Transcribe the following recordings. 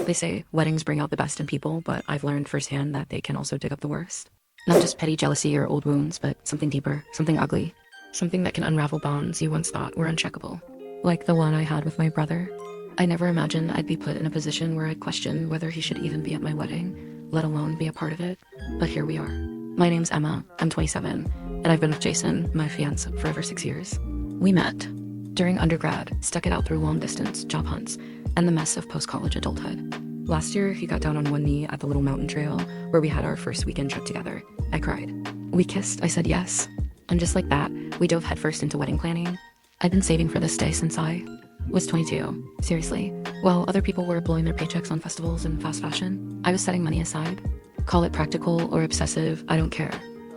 They say weddings bring out the best in people, but I've learned firsthand that they can also dig up the worst. Not just petty jealousy or old wounds, but something deeper, something ugly. Something that can unravel bonds you once thought were uncheckable. Like the one I had with my brother. I never imagined I'd be put in a position where I'd question whether he should even be at my wedding, let alone be a part of it. But here we are. My name's Emma, I'm 27, and I've been with Jason, my fiancé, for over 6 years. We met during undergrad, stuck it out through long distance, job hunts, and the mess of post-college adulthood. Last year, he got down on one knee at the little mountain trail where we had our first weekend trip together. I cried. We kissed, I said yes. And just like that, we dove headfirst into wedding planning. I'd been saving for this day since I was 22. Seriously. While other people were blowing their paychecks on festivals and fast fashion, I was setting money aside. Call it practical or obsessive, I don't care.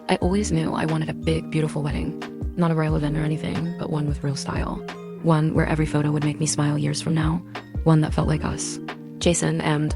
I always knew I wanted a big, beautiful wedding. Not a royal event or anything, but one with real style. One where every photo would make me smile years from now. One that felt like us. Jason and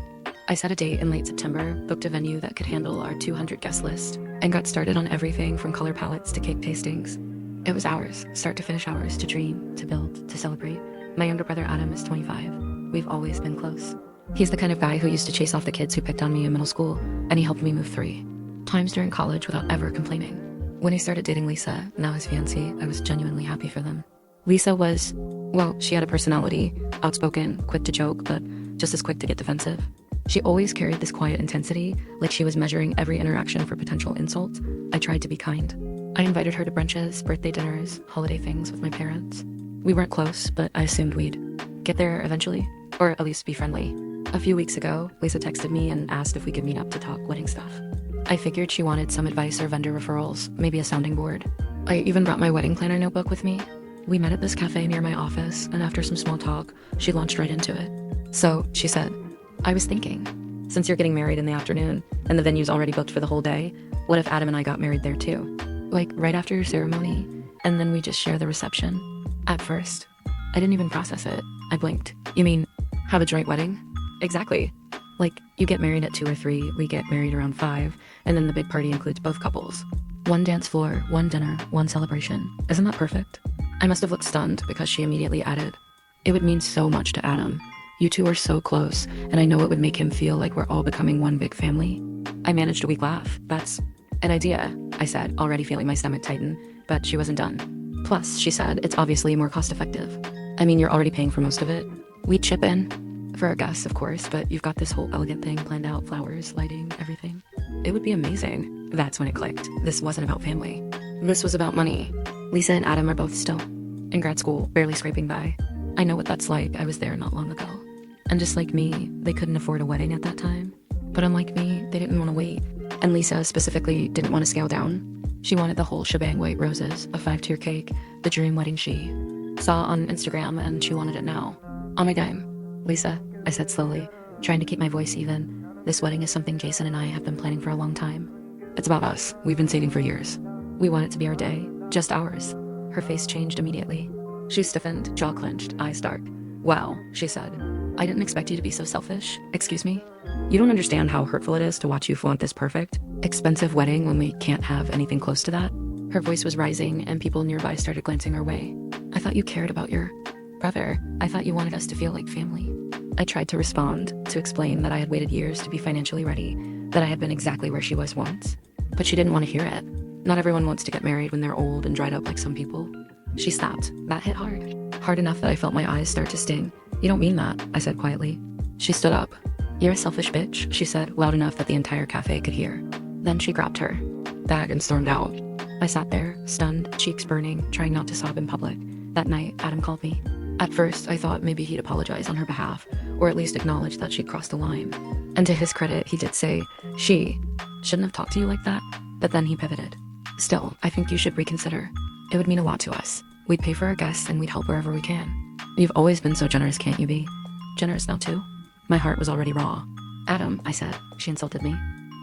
I set a date in late September, booked a venue that could handle our 200 guest list, and got started on everything from color palettes to cake tastings. It was ours, start to finish ours, to dream, to build, to celebrate. My younger brother Adam is 25. We've always been close. He's the kind of guy who used to chase off the kids who picked on me in middle school, and he helped me move 3 times during college without ever complaining. When he started dating Lisa, now his fiancée, I was genuinely happy for them. Lisa was, well, she had a personality, outspoken, quick to joke, but just as quick to get defensive. She always carried this quiet intensity, like she was measuring every interaction for potential insults. I tried to be kind. I invited her to brunches, birthday dinners, holiday things with my parents. We weren't close, but I assumed we'd get there eventually, or at least be friendly. A few weeks ago, Lisa texted me and asked if we could meet up to talk wedding stuff. I figured she wanted some advice or vendor referrals, maybe a sounding board. I even brought my wedding planner notebook with me. We met at this cafe near my office, and after some small talk, she launched right into it. So, she said, I was thinking, since you're getting married in the afternoon, and the venue's already booked for the whole day, what if Adam and I got married there too? Like, right after your ceremony, and then we just share the reception? At first, I didn't even process it. I blinked. You mean, have a joint wedding? Exactly. Like, you get married at 2 or 3, we get married around 5, and then the big party includes both couples. 1 dance floor, 1 dinner, 1 celebration. Isn't that perfect? I must have looked stunned because she immediately added, it would mean so much to Adam. You two are so close, and I know it would make him feel like we're all becoming one big family. I managed a weak laugh. That's an idea, I said, already feeling my stomach tighten, but she wasn't done. Plus, she said, it's obviously more cost-effective. I mean, you're already paying for most of it. We'd chip in. For our guests, of course, but you've got this whole elegant thing planned out, flowers, lighting, everything. It would be amazing. That's when it clicked. This wasn't about family. This was about money. Lisa and Adam are both still in grad school, barely scraping by. I know what that's like. I was there not long ago. And just like me, they couldn't afford a wedding at that time. But unlike me, they didn't want to wait. And Lisa specifically didn't want to scale down. She wanted the whole shebang, white roses, a 5-tier cake, the dream wedding she saw on Instagram, and she wanted it now. On my dime. Lisa, I said slowly, trying to keep my voice even. This wedding is something Jason and I have been planning for a long time. It's about us. We've been dating for years. We want it to be our day, just ours. Her face changed immediately. She stiffened, jaw clenched, eyes dark. Wow, she said. I didn't expect you to be so selfish. Excuse me? You don't understand how hurtful it is to watch you flaunt this perfect, expensive wedding when we can't have anything close to that. Her voice was rising, and people nearby started glancing our way. I thought you cared about your brother. I thought you wanted us to feel like family. I tried to respond, to explain that I had waited years to be financially ready, that I had been exactly where she was once. But she didn't want to hear it. Not everyone wants to get married when they're old and dried up like some people. She stopped. That hit hard. Hard enough that I felt my eyes start to sting. You don't mean that, I said quietly. She stood up. You're a selfish bitch, she said, loud enough that the entire cafe could hear. Then she grabbed her bag and stormed out. I sat there, stunned, cheeks burning, trying not to sob in public. That night, Adam called me. At first, I thought maybe he'd apologize on her behalf, or at least acknowledge that she'd crossed the line. And to his credit, he did say, she shouldn't have talked to you like that. But then he pivoted. Still, I think you should reconsider. It would mean a lot to us. We'd pay for our guests and we'd help wherever we can. You've always been so generous, can't you be? Generous now too? My heart was already raw. Adam, I said. She insulted me.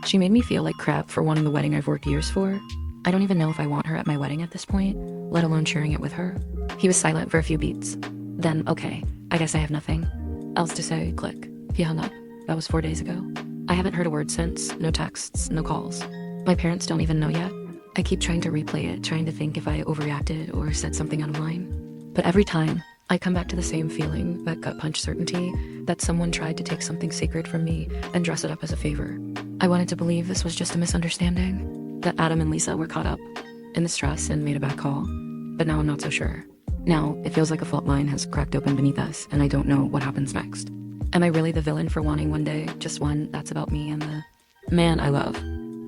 She made me feel like crap for wanting the wedding I've worked years for. I don't even know if I want her at my wedding at this point, let alone sharing it with her. He was silent for a few beats. Then, okay, I guess I have nothing else to say. Click. He hung up. That was 4 days ago. I haven't heard a word since. No texts, no calls. My parents don't even know yet. I keep trying to replay it, trying to think if I overreacted or said something out of line. But every time, I come back to the same feeling, that gut punch certainty, that someone tried to take something sacred from me and dress it up as a favor. I wanted to believe this was just a misunderstanding, that Adam and Lisa were caught up in the stress and made a bad call. But now I'm not so sure. Now, it feels like a fault line has cracked open beneath us, and I don't know what happens next. Am I really the villain for wanting one day, just one that's about me and the man I love?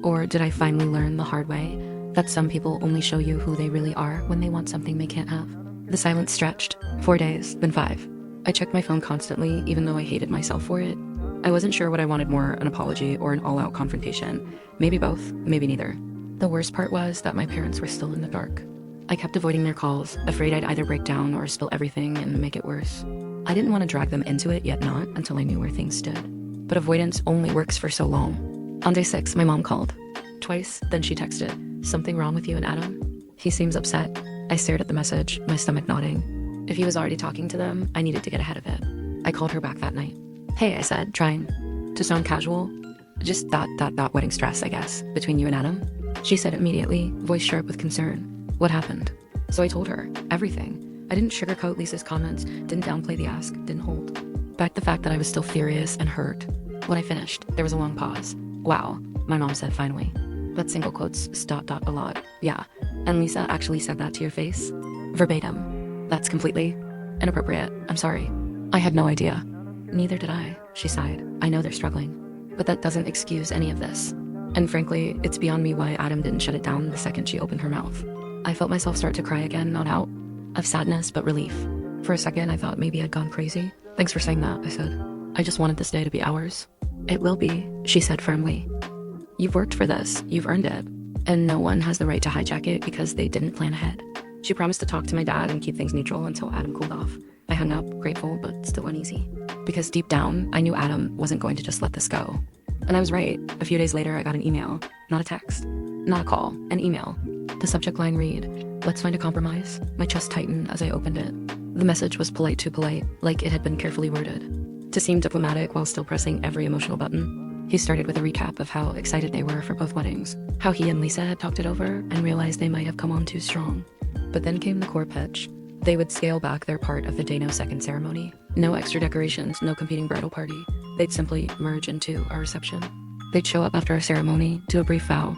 Or did I finally learn the hard way that some people only show you who they really are when they want something they can't have? The silence stretched. 4 days, then 5. I checked my phone constantly, even though I hated myself for it. I wasn't sure what I wanted more, an apology or an all-out confrontation. Maybe both, maybe neither. The worst part was that my parents were still in the dark. I kept avoiding their calls, afraid I'd either break down or spill everything and make it worse. I didn't want to drag them into it, yet not, until I knew where things stood. But avoidance only works for so long. On day 6, my mom called. Twice, then she texted, "Something wrong with you and Adam?" He seems upset. I stared at the message, my stomach nodding. If he was already talking to them, I needed to get ahead of it. I called her back that night. "Hey," I said, trying to sound casual. "Just that wedding stress, I guess, between you and Adam?" She said immediately, voice sharp with concern. "What happened?" So I told her everything. I didn't sugarcoat Lisa's comments, didn't downplay the ask, didn't hold back the fact that I was still furious and hurt. When I finished, there was a long pause. "Wow," my mom said finally. But single quotes, ... a lot. "Yeah, and Lisa actually said that to your face?" Verbatim. "That's completely inappropriate. I'm sorry. I had no idea." "Neither did I," she sighed. "I know they're struggling, but that doesn't excuse any of this. And frankly, it's beyond me why Adam didn't shut it down the second she opened her mouth." I felt myself start to cry again, not out of sadness, but relief. For a second, I thought maybe I'd gone crazy. "Thanks for saying that," I said. "I just wanted this day to be ours." "It will be," she said firmly. "You've worked for this, you've earned it, and no one has the right to hijack it because they didn't plan ahead." She promised to talk to my dad and keep things neutral until Adam cooled off. I hung up, grateful, but still uneasy. Because deep down, I knew Adam wasn't going to just let this go. And I was right. A few days later, I got an email. Not a text. Not a call. An email. The subject line read, "Let's find a compromise." My chest tightened as I opened it. The message was polite too polite, like it had been carefully worded to seem diplomatic while still pressing every emotional button. He started with a recap of how excited they were for both weddings, how he and Lisa had talked it over and realized they might have come on too strong. But then came the core pitch. They would scale back their part of the day no second ceremony. No extra decorations, no competing bridal party. They'd simply merge into our reception. They'd show up after our ceremony, do a brief vow,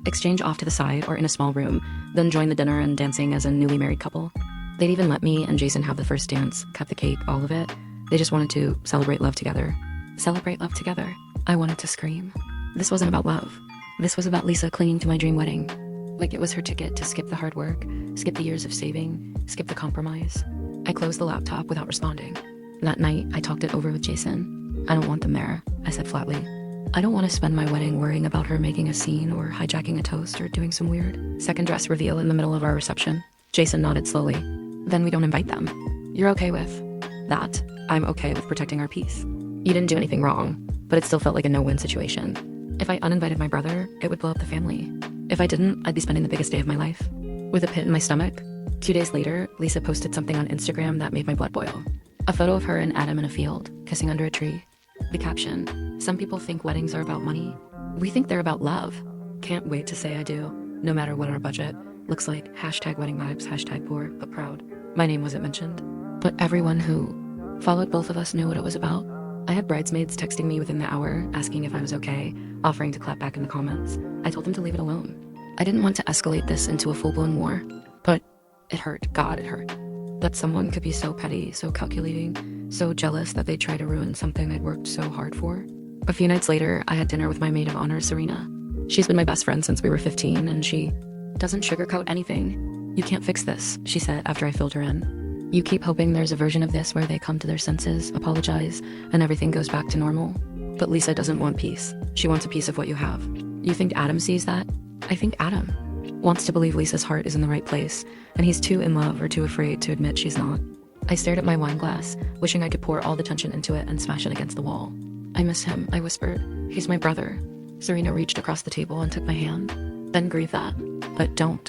exchange off to the side or in a small room, then join the dinner and dancing as a newly married couple. They'd even let me and Jason have the first dance, cut the cake, all of it. They just wanted to celebrate love together. Celebrate love together. I wanted to scream. This wasn't about love. This was about Lisa clinging to my dream wedding. Like it was her ticket to skip the hard work, skip the years of saving, skip the compromise. I closed the laptop without responding. That night, I talked it over with Jason. "I don't want them there," I said flatly. "I don't want to spend my wedding worrying about her making a scene or hijacking a toast or doing some weird second dress reveal in the middle of our reception." Jason nodded slowly. "Then we don't invite them." "You're okay with that?" "I'm okay with protecting our peace. You didn't do anything wrong, but it still felt like a no-win situation. If I uninvited my brother, it would blow up the family. If I didn't, I'd be spending the biggest day of my life with a pit in my stomach." 2 days later, Lisa posted something on Instagram that made my blood boil. A photo of her and Adam in a field, kissing under a tree. The caption, "Some people think weddings are about money. We think they're about love. Can't wait to say I do, no matter what our budget looks like. #wedding vibes, #poor but proud." My name wasn't mentioned, but everyone who followed both of us knew what it was about. I had bridesmaids texting me within the hour, asking if I was okay, offering to clap back in the comments. I told them to leave it alone. I didn't want to escalate this into a full-blown war, but it hurt. God, it hurt. That someone could be so petty, so calculating, so jealous that they'd try to ruin something I'd worked so hard for. A few nights later, I had dinner with my maid of honor, Serena. She's been my best friend since we were 15, and she doesn't sugarcoat anything. "You can't fix this," she said after I filled her in. "You keep hoping there's a version of this where they come to their senses, apologize, and everything goes back to normal. But Lisa doesn't want peace. She wants a piece of what you have. You think Adam sees that? I think Adam wants to believe Lisa's heart is in the right place, and he's too in love or too afraid to admit she's not." I stared at my wine glass, wishing I could pour all the tension into it and smash it against the wall. "I miss him," I whispered. "He's my brother." Serena reached across the table and took my hand. "Then grieve that. But don't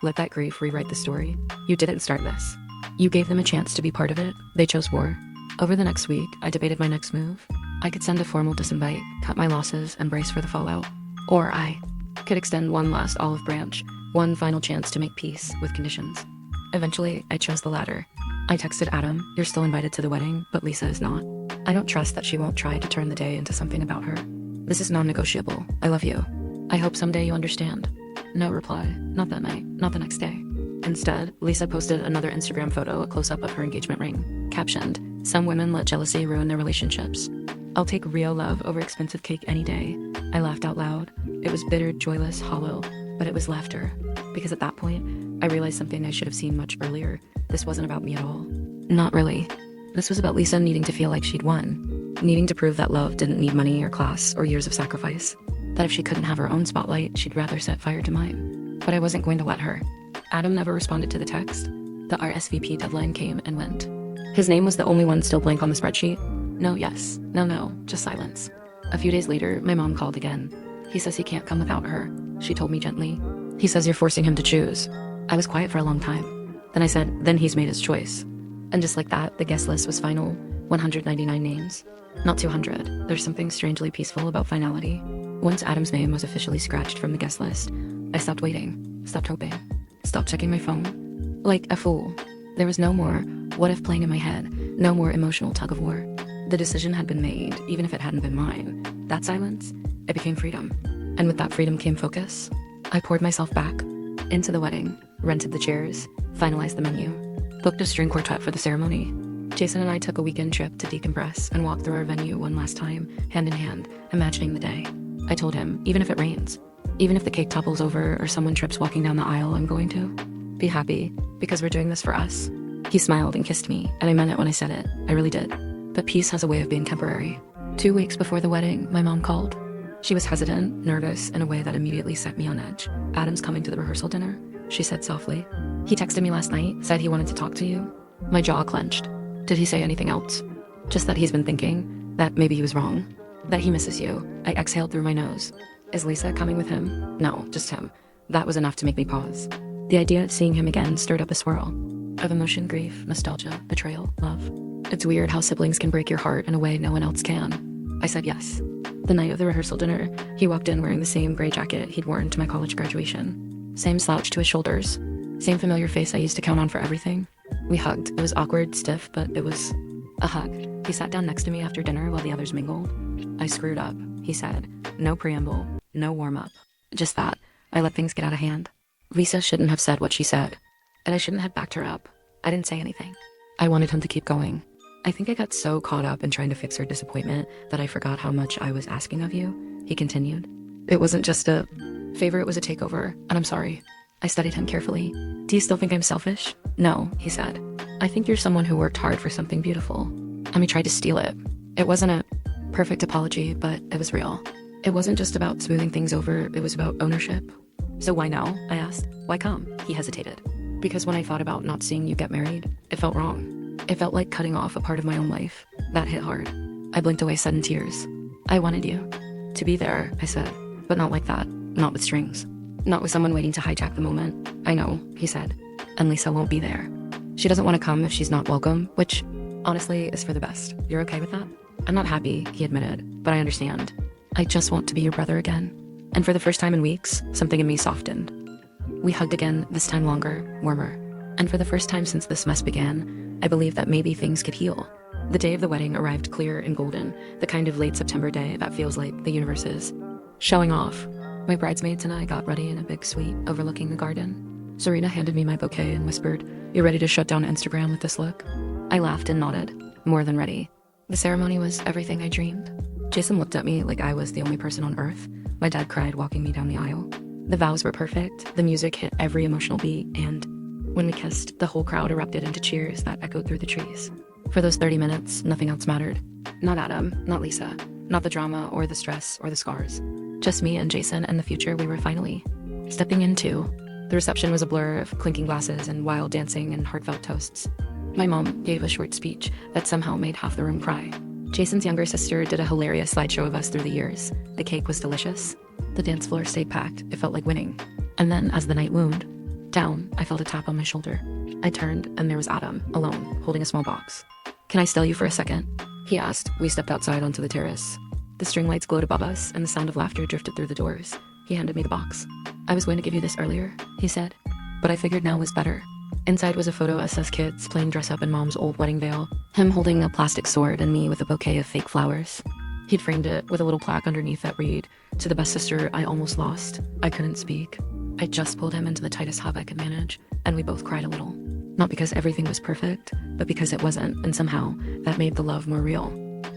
let that grief rewrite the story. You didn't start this. You gave them a chance to be part of it. They chose war." Over the next week, I debated my next move. I could send a formal disinvite, cut my losses, and brace for the fallout. Or I could extend one last olive branch, one final chance to make peace with conditions. Eventually, I chose the latter. I texted Adam, "You're still invited to the wedding, but Lisa is not. I don't trust that she won't try to turn the day into something about her. This is non-negotiable. I love you. I hope someday you understand." No reply. Not that night. Not the next day. Instead, Lisa posted another Instagram photo, a close-up of her engagement ring, captioned, "Some women let jealousy ruin their relationships. I'll take real love over expensive cake any day." I laughed out loud. It was bitter, joyless, hollow, but it was laughter. Because at that point, I realized something I should have seen much earlier. This wasn't about me at all. Not really. This was about Lisa needing to feel like she'd won. Needing to prove that love didn't need money or class or years of sacrifice. That if she couldn't have her own spotlight, she'd rather set fire to mine. But I wasn't going to let her. Adam never responded to the text. The RSVP deadline came and went. His name was the only one still blank on the spreadsheet. No yes, no, just silence. A few days later, my mom called again. He says he can't come without her, she told me gently. He says you're forcing him to choose. I was quiet for a long time. Then I said, then he's made his choice. And just like that, the guest list was final. 199 names. Not 200. There's something strangely peaceful about finality. Once Adam's name was officially scratched from the guest list, I stopped waiting, stopped hoping, stopped checking my phone. Like a fool. There was no more what if playing in my head, no more emotional tug of war. The decision had been made, even if it hadn't been mine. That silence, it became freedom. And with that freedom came focus. I poured myself back into the wedding, rented the chairs, finalized the menu, booked a string quartet for the ceremony. Jason and I took a weekend trip to decompress and walk through our venue one last time, hand in hand, imagining the day. I told him, even if it rains, even if the cake topples over or someone trips walking down the aisle, I'm going to be happy because we're doing this for us. He smiled and kissed me, and I meant it when I said it. I really did. But peace has a way of being temporary. 2 weeks before the wedding, my mom called. She was hesitant, nervous, in a way that immediately set me on edge. "Adam's coming to the rehearsal dinner," she said softly. "He texted me last night, said he wanted to talk to you." My jaw clenched. Did he say anything else? Just that he's been thinking, that maybe he was wrong, that he misses you. I exhaled through my nose. Is Lisa coming with him? No, just him. That was enough to make me pause. The idea of seeing him again stirred up a swirl of emotion, grief, nostalgia, betrayal, love. It's weird how siblings can break your heart in a way no one else can. I said yes. The night of the rehearsal dinner, he walked in wearing the same gray jacket he'd worn to my college graduation. Same slouch to his shoulders. Same familiar face I used to count on for everything. We hugged. It was awkward, stiff, but it was a hug. He sat down next to me after dinner while the others mingled. "I screwed up," he said. No preamble, no warm-up. Just that. I let things get out of hand. Lisa shouldn't have said what she said. And I shouldn't have backed her up. I didn't say anything. I wanted him to keep going. I think I got so caught up in trying to fix her disappointment that I forgot how much I was asking of you, he continued. It wasn't just a favor, it was a takeover, and I'm sorry. I studied him carefully. "Do you still think I'm selfish?" "No," he said. "I think you're someone who worked hard for something beautiful." And we tried to steal it. It wasn't a perfect apology, but it was real. It wasn't just about smoothing things over, it was about ownership. "So why now?" I asked. "Why come?" He hesitated. "Because when I thought about not seeing you get married, it felt wrong. It felt like cutting off a part of my own life. That hit hard." I blinked away sudden tears. "I wanted you to be there," I said, "but not like that. Not with strings. Not with someone waiting to hijack the moment." "I know," he said, "and Lisa won't be there. She doesn't want to come if she's not welcome, which, honestly, is for the best. You're okay with that?" "I'm not happy," he admitted, "but I understand. I just want to be your brother again." And for the first time in weeks, something in me softened. We hugged again, this time longer, warmer. And for the first time since this mess began, I believed that maybe things could heal. The day of the wedding arrived clear and golden, the kind of late September day that feels like the universe is showing off. My bridesmaids and I got ready in a big suite overlooking the garden. Serena handed me my bouquet and whispered, "You ready to shut down Instagram with this look?" I laughed and nodded, more than ready. The ceremony was everything I dreamed. Jason looked at me like I was the only person on earth. My dad cried walking me down the aisle. The vows were perfect, the music hit every emotional beat, and when we kissed, the whole crowd erupted into cheers that echoed through the trees. For those 30 minutes, nothing else mattered. Not Adam, not Lisa, not the drama or the stress or the scars. Just me and Jason and the future we were finally stepping into. The reception was a blur of clinking glasses and wild dancing and heartfelt toasts. My mom gave a short speech that somehow made half the room cry. Jason's younger sister did a hilarious slideshow of us through the years. The cake was delicious. The dance floor stayed packed. It felt like winning. And then, as the night wound down, I felt a tap on my shoulder. I turned, and there was Adam, alone, holding a small box. "Can I steal you for a second?" he asked. We stepped outside onto the terrace. The string lights glowed above us, and the sound of laughter drifted through the doors. He handed me the box. "I was going to give you this earlier," he said, "but I figured now was better." Inside was a photo of us as kids playing dress up in Mom's old wedding veil, him holding a plastic sword and me with a bouquet of fake flowers. He'd framed it with a little plaque underneath that read, "To the best sister I almost lost." I couldn't speak. I just pulled him into the tightest hug I could manage, and we both cried a little. Not because everything was perfect, but because it wasn't, and somehow that made the love more real.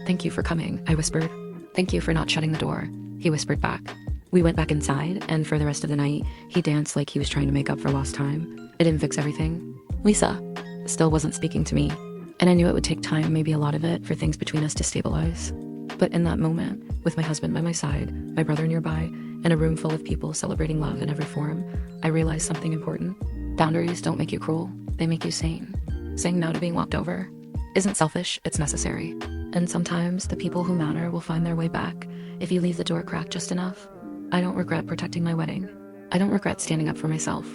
"Thank you for coming," I whispered. "Thank you for not shutting the door," he whispered back. We went back inside, and for the rest of the night, he danced like he was trying to make up for lost time. It didn't fix everything. Lisa still wasn't speaking to me, and I knew it would take time, maybe a lot of it, for things between us to stabilize. But in that moment, with my husband by my side, my brother nearby, and a room full of people celebrating love in every form, I realized something important. Boundaries don't make you cruel, they make you sane. Saying no to being walked over isn't selfish, it's necessary. And sometimes the people who matter will find their way back if you leave the door cracked just enough. I don't regret protecting my wedding. I don't regret standing up for myself.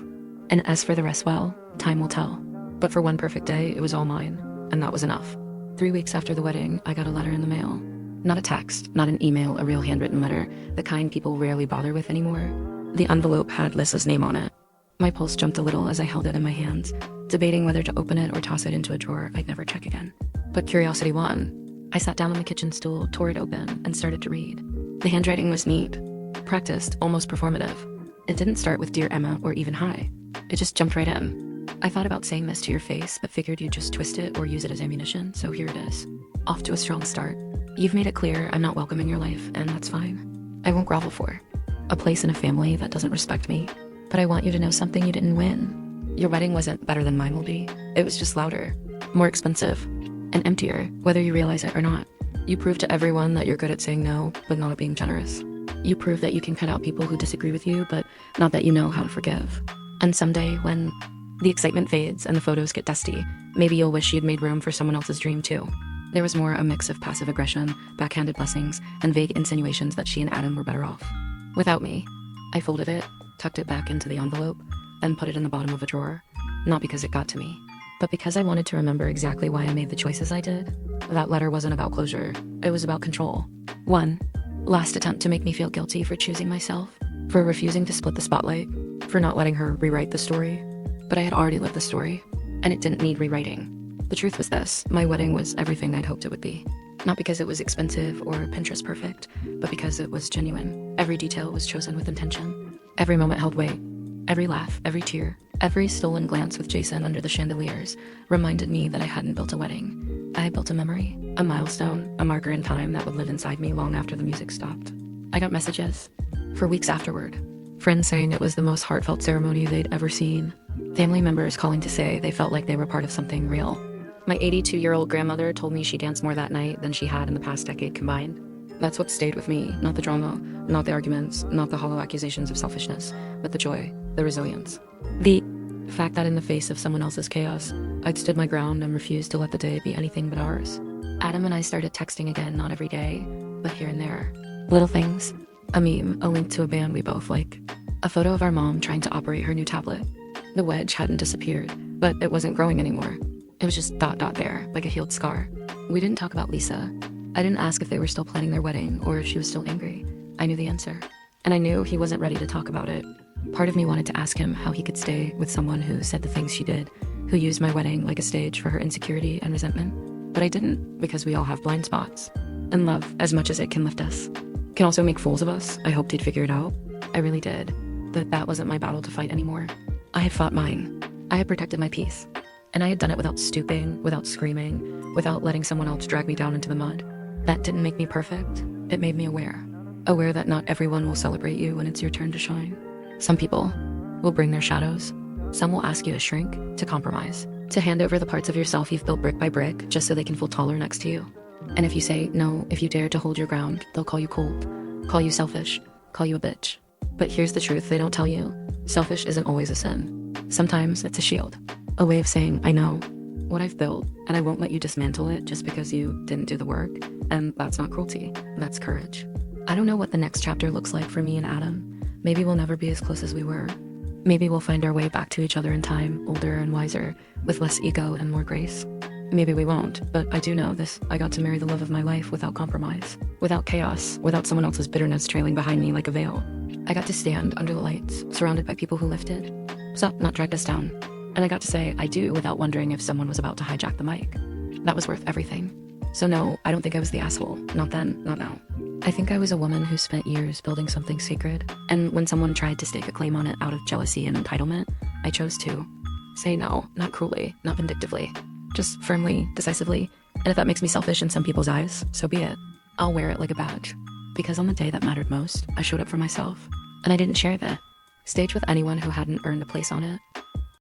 And as for the rest, well, time will tell. But for one perfect day, it was all mine, and that was enough. 3 weeks after the wedding, I got a letter in the mail. Not a text, not an email, a real handwritten letter, the kind people rarely bother with anymore. The envelope had Lisa's name on it. My pulse jumped a little as I held it in my hands, debating whether to open it or toss it into a drawer I'd never check again. But curiosity won. I sat down on the kitchen stool, tore it open, and started to read. The handwriting was neat, practiced, almost performative. It didn't start with "Dear Emma" or even "Hi." It just jumped right in. "I thought about saying this to your face, but figured you'd just twist it or use it as ammunition, so here it is. Off to a strong start. You've made it clear I'm not welcome in your life, and that's fine. I won't grovel for a place in a family that doesn't respect me. But I want you to know something you didn't win. Your wedding wasn't better than mine will be. It was just louder, more expensive, and emptier, whether you realize it or not. You proved to everyone that you're good at saying no, but not at being generous. You prove that you can cut out people who disagree with you, but not that you know how to forgive. And someday, when the excitement fades and the photos get dusty, maybe you'll wish you'd made room for someone else's dream too." There was more a mix of passive aggression, backhanded blessings, and vague insinuations that she and Adam were better off without me. I folded it, tucked it back into the envelope, then put it in the bottom of a drawer. Not because it got to me, but because I wanted to remember exactly why I made the choices I did. That letter wasn't about closure, it was about control. One last attempt to make me feel guilty for choosing myself, for refusing to split the spotlight, for not letting her rewrite the story. But I had already lived the story, and it didn't need rewriting. The truth was this: my wedding was everything I'd hoped it would be. Not because it was expensive or Pinterest perfect, but because it was genuine. Every detail was chosen with intention. Every moment held weight. Every laugh, every tear, every stolen glance with Jason under the chandeliers reminded me that I hadn't built a wedding. I had built a memory, a milestone, a marker in time that would live inside me long after the music stopped. I got messages for weeks afterward. Friends saying it was the most heartfelt ceremony they'd ever seen. Family members calling to say they felt like they were part of something real. My 82-year-old grandmother told me she danced more that night than she had in the past decade combined. That's what stayed with me, not the drama, not the arguments, not the hollow accusations of selfishness, but the joy, the resilience. The fact that in the face of someone else's chaos, I'd stood my ground and refused to let the day be anything but ours. Adam and I started texting again, not every day, but here and there. Little things. A meme, a link to a band we both like. A photo of our mom trying to operate her new tablet. The wedge hadn't disappeared, but it wasn't growing anymore. It was just dot there, like a healed scar. We didn't talk about Lisa. I didn't ask if they were still planning their wedding or if she was still angry. I knew the answer. And I knew he wasn't ready to talk about it. Part of me wanted to ask him how he could stay with someone who said the things she did, who used my wedding like a stage for her insecurity and resentment. But I didn't, because we all have blind spots. And love, as much as it can lift us, can also make fools of us. I hoped he'd figure it out. I really did. That wasn't my battle to fight anymore. I had fought mine. I had protected my peace. And I had done it without stooping, without screaming, without letting someone else drag me down into the mud. That didn't make me perfect. It made me aware. Aware that not everyone will celebrate you when it's your turn to shine. Some people will bring their shadows. Some will ask you to shrink, to compromise, to hand over the parts of yourself you've built brick by brick just so they can feel taller next to you. And if you say no, if you dare to hold your ground, they'll call you cold, call you selfish, call you a bitch. But here's the truth they don't tell you. Selfish isn't always a sin. Sometimes it's a shield. A way of saying, I know what I've built, and I won't let you dismantle it just because you didn't do the work. And that's not cruelty, that's courage. I don't know what the next chapter looks like for me and Adam. Maybe we'll never be as close as we were. Maybe we'll find our way back to each other in time, older and wiser, with less ego and more grace. Maybe we won't, but I do know this. I got to marry the love of my life without compromise, without chaos, without someone else's bitterness trailing behind me like a veil. I got to stand under the lights, surrounded by people who lifted us up, not dragged us down. And I got to say I do without wondering if someone was about to hijack the mic. That was worth everything. So no, I don't think I was the asshole. Not then, not now. I think I was a woman who spent years building something sacred, and when someone tried to stake a claim on it out of jealousy and entitlement, I chose to say no, not cruelly, not vindictively, just firmly, decisively. And if that makes me selfish in some people's eyes, so be it. I'll wear it like a badge. Because on the day that mattered most, I showed up for myself. And I didn't share the stage with anyone who hadn't earned a place on it.